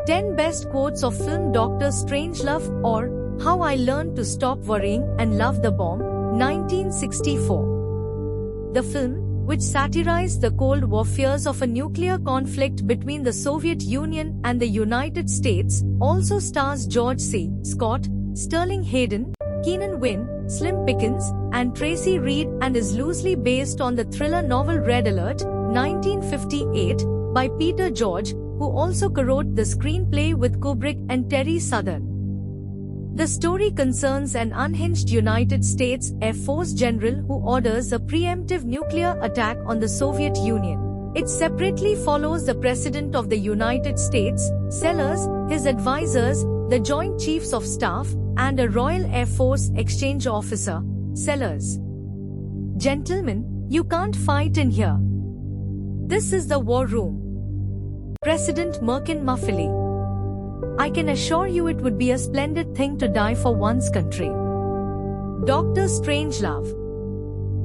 10 Best Quotes of Film Dr. Strangelove or How I Learned to Stop Worrying and Love the Bomb, 1964. The film, which satirized the Cold War fears of a nuclear conflict between the Soviet Union and the United States, also stars George C. Scott, Sterling Hayden, Keenan Wynn, Slim Pickens, and Tracy Reed and is loosely based on the thriller novel Red Alert, 1958, by Peter George, who also co-wrote the screenplay with Kubrick and Terry Southern. The story concerns an unhinged United States Air Force general who orders a preemptive nuclear attack on the Soviet Union. It separately follows the President of the United States, Sellers, his advisors, the Joint Chiefs of Staff, and a Royal Air Force exchange officer, Sellers. Gentlemen, you can't fight in here. This is the war room. President Merkin Muffley. I can assure you it would be a splendid thing to die for one's country. Dr. Strangelove.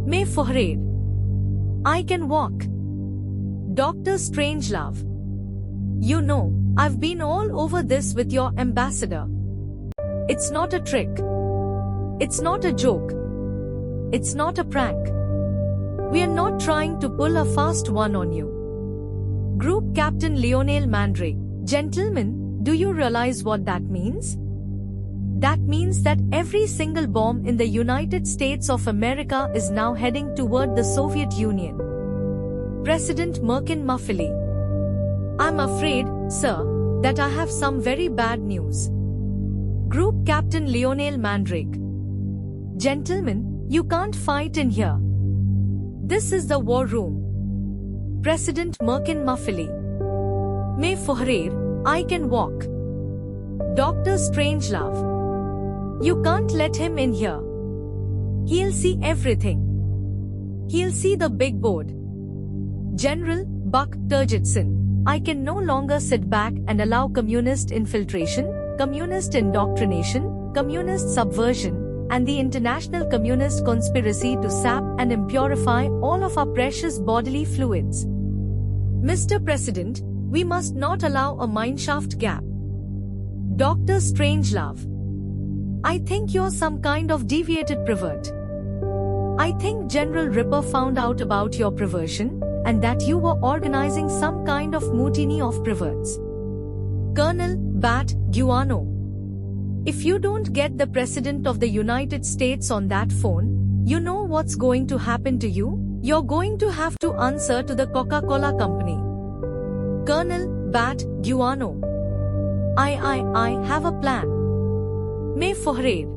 May Fouhrade. I can walk. Dr. Strangelove. You know, I've been all over this with your ambassador. It's not a trick. It's not a joke. It's not a prank. We are not trying to pull a fast one on you. Group Captain Lionel Mandrake. Gentlemen, do you realize what that means? That means that every single bomb in the United States of America is now heading toward the Soviet Union. President Merkin Muffley. I'm afraid, sir, that I have some very bad news. Group Captain Lionel Mandrake. Gentlemen, you can't fight in here. This is the war room. President Merkin Muffley. May Fouhrade, I can walk. Dr. Strangelove. You can't let him in here. He'll see everything. He'll see the big board. General Buck Turgidson. I can no longer sit back and allow communist infiltration, communist indoctrination, communist subversion, and the international communist conspiracy to sap and impurify all of our precious bodily fluids. Mr. President, we must not allow a mineshaft gap. Dr. Strangelove. I think you're some kind of deviated pervert. I think General Ripper found out about your perversion, and that you were organizing some kind of mutiny of perverts. Colonel Bat Guano. If you don't get the President of the United States on that phone, you know what's going to happen to you? You're going to have to answer to the Coca-Cola Company. Colonel Bat Guano. I have a plan. May Fouhrade.